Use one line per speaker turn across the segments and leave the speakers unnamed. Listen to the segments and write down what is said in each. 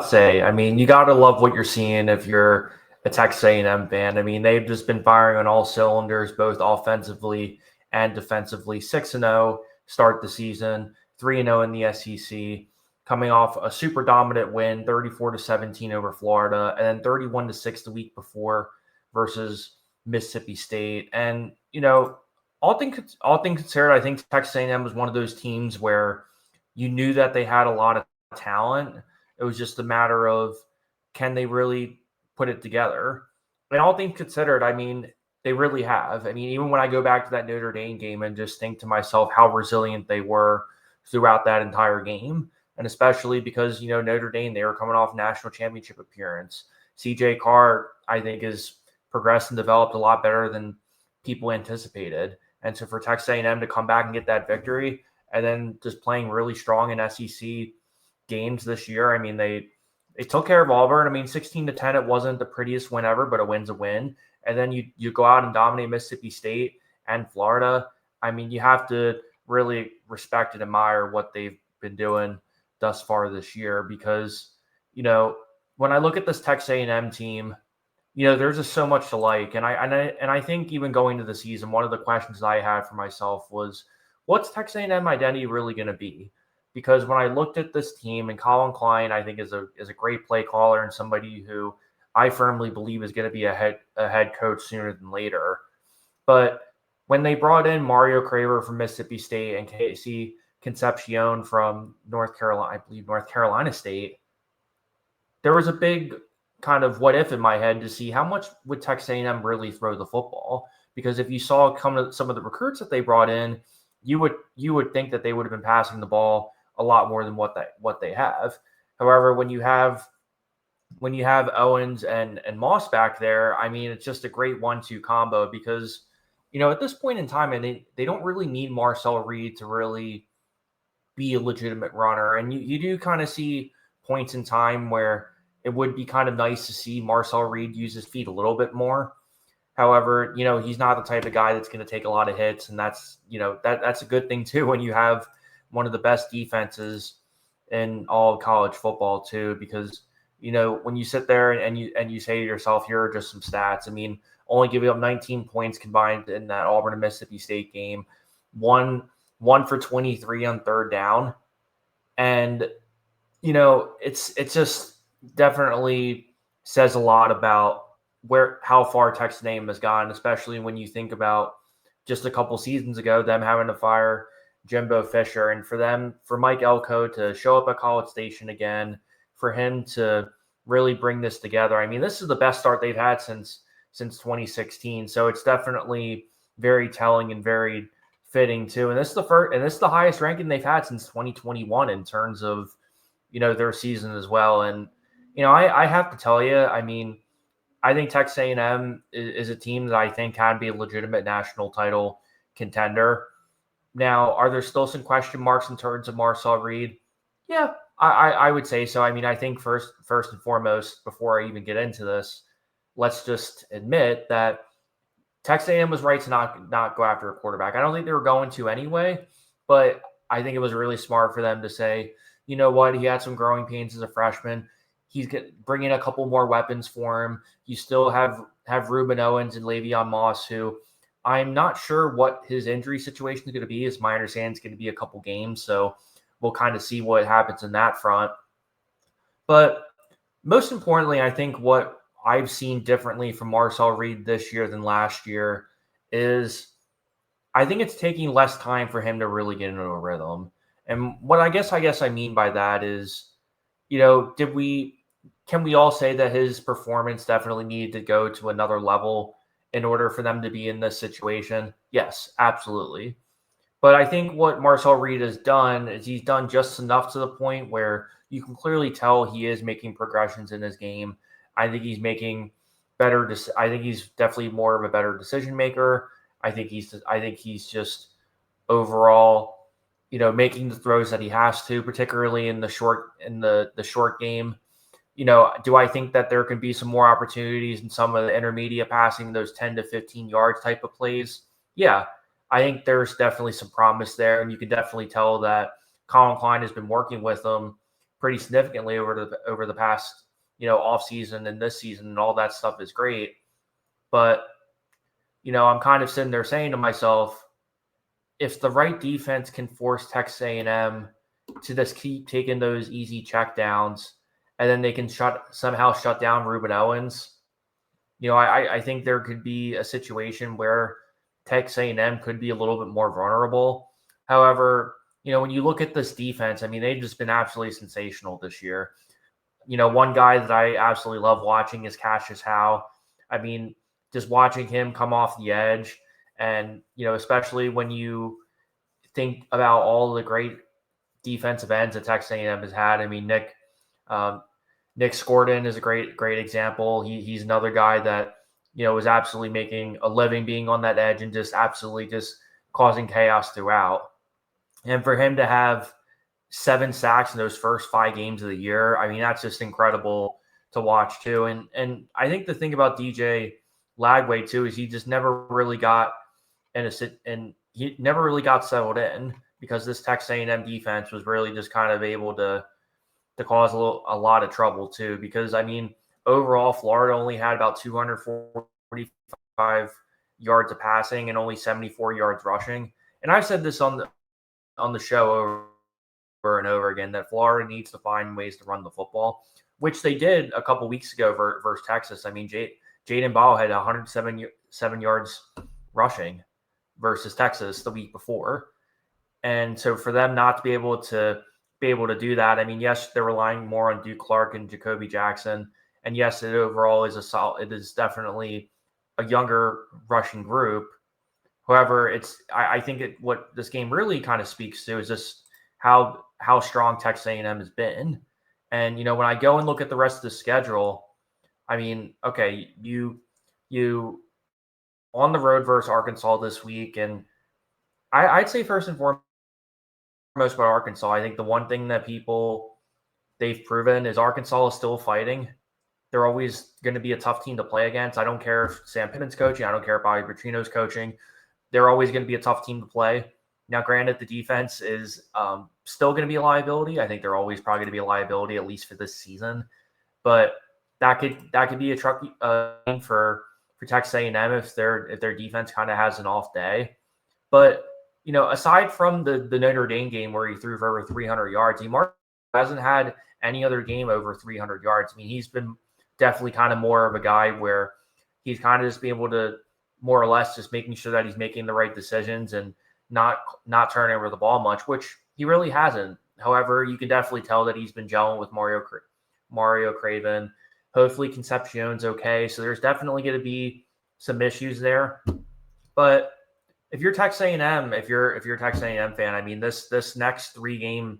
say, I mean, you got to love what you're seeing if you're a Texas A&M fan. I mean, they've just been firing on all cylinders, both offensively and defensively. 6-0 start the season, 3-0 in the SEC, coming off a super dominant win, 34-17 over Florida, and then 31-6 the week before versus Mississippi State. And, all things considered, I think Texas A&M was one of those teams where you knew that they had a lot of talent. It was just a matter of, can they really put it together? And all things considered, I mean, they really have. I mean, even when I go back to that Notre Dame game and just think to myself how resilient they were throughout that entire game, and especially because, Notre Dame, they were coming off national championship appearance. CJ Carr, I think, has progressed and developed a lot better than people anticipated. And so for Texas A&M to come back and get that victory, and then just playing really strong in SEC games this year, I mean, they took care of Auburn. I mean, 16-10, it wasn't the prettiest win ever, but a win's a win. And then you go out and dominate Mississippi State and Florida. I mean, you have to really respect and admire what they've been doing thus far this year because, when I look at this Texas A&M team, there's just so much to like. And I think even going to the season, one of the questions I had for myself was, what's Texas A&M identity really going to be? Because when I looked at this team, and Colin Klein, I think is a great play caller and somebody who I firmly believe is going to be a head coach sooner than later. But when they brought in Mario Craver from Mississippi State and Casey Concepcion from North Carolina State, there was a big kind of what if in my head to see how much would Texas A&M really throw the football. Because if you saw some of the recruits that they brought in, you would think that they would have been passing the ball a lot more than what they have. However, when you have Owens and Moss back there, I mean, it's just a great 1-2 combo because, at this point in time, and they don't really need Marcel Reed to really be a legitimate runner. And you do kind of see points in time where it would be kind of nice to see Marcel Reed use his feet a little bit more. However, he's not the type of guy that's going to take a lot of hits, and that's a good thing too when you have one of the best defenses in all of college football too. Because when you sit there and you say to yourself, here are just some stats. I mean, only giving up 19 points combined in that Auburn and Mississippi State game, one for 23 on third down, and it's just definitely says a lot about how far Texas A&M has gone, especially when you think about just a couple seasons ago, them having to fire Jimbo Fisher, and for Mike Elko to show up at College Station again, for him to really bring this together. I mean, this is the best start they've had since 2016. So it's definitely very telling and very fitting too. And this is the highest ranking they've had since 2021 in terms of, their season as well. And, I have to tell you, I mean, I think Texas A&M is a team that I think can be a legitimate national title contender. Now, are there still some question marks in terms of Marcel Reed? Yeah, I would say so. I mean, I think first and foremost, before I even get into this, let's just admit that Texas A&M was right to not go after a quarterback. I don't think they were going to anyway, but I think it was really smart for them to say, you know what, he had some growing pains as a freshman. He's bringing a couple more weapons for him. You still have Ruben Owens and Le'Veon Moss, who I'm not sure what his injury situation is going to be. As my understanding, it's going to be a couple games, so we'll kind of see what happens in that front. But most importantly, I think what I've seen differently from Marcel Reed this year than last year is I think it's taking less time for him to really get into a rhythm. And what I guess I mean by that is, can we all say that his performance definitely needed to go to another level in order for them to be in this situation? Yes, absolutely. But I think what Marcel Reed has done is he's done just enough to the point where you can clearly tell he is making progressions in his game. I think he's making better. I think he's definitely more of a better decision maker. I think he's just overall, making the throws that he has to, particularly in the short game. Do I think that there can be some more opportunities in some of the intermediate passing, those 10 to 15 yards type of plays? Yeah, I think there's definitely some promise there, and you can definitely tell that Colin Klein has been working with him pretty significantly over the past, off season and this season, and all that stuff is great. But, I'm kind of sitting there saying to myself, if the right defense can force Texas A&M to just keep taking those easy checkdowns, and then they can somehow shut down Ruben Owens, I think there could be a situation where Texas A&M could be a little bit more vulnerable. However, when you look at this defense, I mean, they've just been absolutely sensational this year. One guy that I absolutely love watching is Cassius Howe. I mean, just watching him come off the edge, and, especially when you think about all the great defensive ends that Texas A&M has had. I mean, Nick Scordon is a great example. He's another guy that, was absolutely making a living being on that edge and just absolutely just causing chaos throughout. And for him to have 7 sacks in those first 5 games of the year, I mean, that's just incredible to watch too. And I think the thing about DJ Lagway too is he just never really got he never really got settled in, because this Texas A&M defense was really just kind of able to cause a lot of trouble too. Because I mean, overall, Florida only had about 245 yards of passing and only 74 yards rushing. And I've said this on the show over and over again, that Florida needs to find ways to run the football, which they did a couple weeks ago versus Texas. I mean, Jaden Ball had 107 yards rushing versus Texas the week before. And so for them not to be able to do that, I mean, yes, they're relying more on Duke Clark and Jacoby Jackson. And yes, it overall is it is definitely a younger rushing group. However, I think what this game really kind of speaks to is just how strong Texas A&M has been. And, when I go and look at the rest of the schedule, I mean, okay, you on the road versus Arkansas this week. And I'd say first and foremost about Arkansas, I think the one thing that they've proven is Arkansas is still fighting. They're always going to be a tough team to play against. I don't care if Sam Pittman's coaching. I don't care if Bobby Petrino's coaching. They're always going to be a tough team to play. Now, granted, the defense is still going to be a liability. I think they're always probably going to be a liability, at least for this season. But that could be a tricky for Texas A&M if their defense kind of has an off day. But aside from the Notre Dame game where he threw for over 300 yards, he hasn't had any other game over 300 yards. I mean, he's been definitely kind of more of a guy where he's kind of just being able to more or less just making sure that he's making the right decisions and not turning over the ball much, which he really hasn't. However, you can definitely tell that he's been gelling with Mario Craven. Hopefully Concepcion's okay. So there's definitely going to be some issues there. But if you're Texas A&M, if you're a Texas A&M fan, I mean, this next 3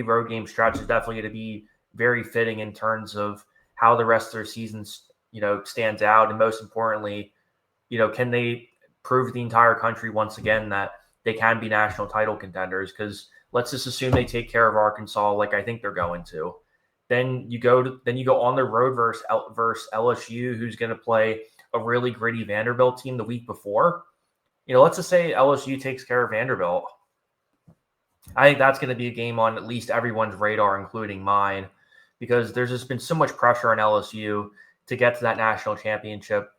road game stretch is definitely going to be very fitting in terms of how the rest of their season, stands out. And most importantly, can they prove to the entire country once again that they can be national title contenders? Because let's just assume they take care of Arkansas like I think they're going to. Then you go on the road versus LSU, who's going to play a really gritty Vanderbilt team the week before. Let's just say LSU takes care of Vanderbilt. I think that's going to be a game on at least everyone's radar, including mine, because there's just been so much pressure on LSU to get to that national championship,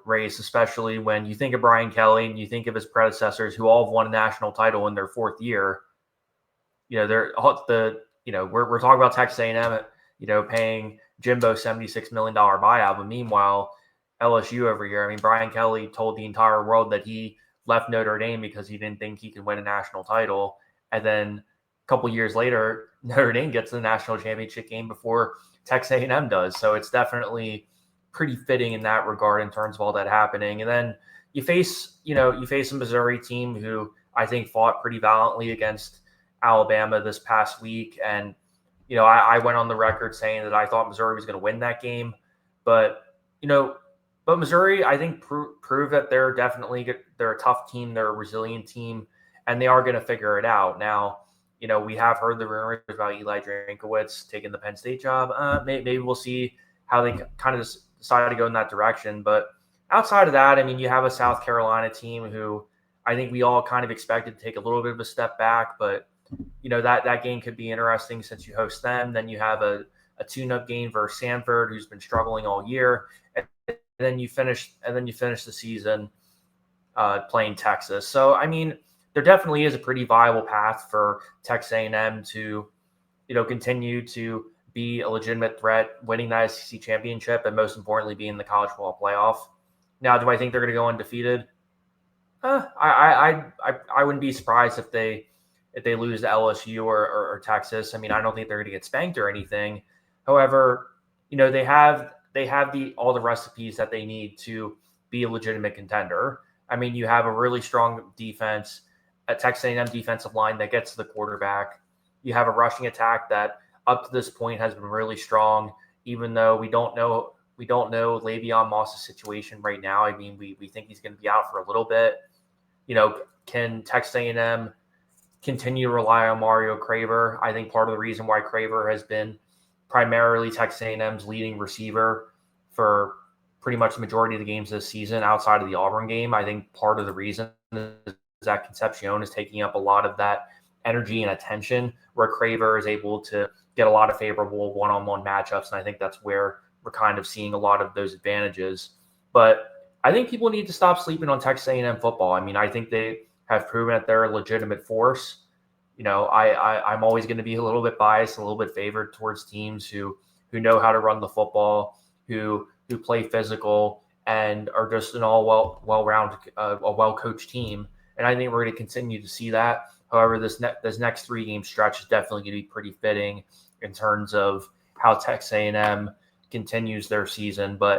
race, especially when you think of Brian Kelly and you think of his predecessors who all have won a national title in their 4th year. We're talking about Texas A&M, paying Jimbo $76 million buyout, but meanwhile, LSU every year. I mean, Brian Kelly told the entire world that he left Notre Dame because he didn't think he could win a national title. And then a couple years later, Notre Dame gets the national championship game before Texas A&M does. So it's definitely pretty fitting in that regard in terms of all that happening. And then you face a Missouri team who I think fought pretty valiantly against Alabama this past week. And, I went on the record saying that I thought Missouri was going to win that game. But Missouri, I think, proved that they're a tough team, they're a resilient team, and they are going to figure it out. Now, we have heard the rumors about Eli Drinkwitz taking the Penn State job. Maybe we'll see how they kind of decide to go in that direction. But outside of that, I mean, you have a South Carolina team who I think we all kind of expected to take a little bit of a step back, but that game could be interesting since you host them. Then you have a tune-up game versus Sanford, who's been struggling all year, and then you finish the season playing Texas. So I mean, there definitely is a pretty viable path for Texas A&M to continue to be a legitimate threat, winning the SEC championship, and most importantly, being in the college football playoff. Now, do I think they're going to go undefeated? I wouldn't be surprised if they lose to LSU or Texas. I mean, I don't think they're going to get spanked or anything. However, they have all the recipes that they need to be a legitimate contender. I mean, you have a really strong defense, a Texas A&M defensive line that gets to the quarterback. You have a rushing attack that up to this point has been really strong, even though we don't know Le'Veon Moss's situation right now. I mean, we think he's going to be out for a little bit. Can Texas A&M continue to rely on Mario Craver? I think part of the reason why Craver has been primarily Texas A&M's leading receiver for pretty much the majority of the games this season outside of the Auburn game. I think part of the reason is that Concepcion is taking up a lot of that energy and attention, where Craver is able to get a lot of favorable one-on-one matchups. And I think that's where we're kind of seeing a lot of those advantages. But I think people need to stop sleeping on Texas A&M football. I mean, I think they have proven that they're a legitimate force. I'm always going to be a little bit biased, a little bit favored towards teams who know how to run the football, who play physical, and are just an all well-rounded, a well-coached team. And I think we're going to continue to see that. However, this next 3-game stretch is definitely going to be pretty fitting in terms of how Texas A&M continues their season. But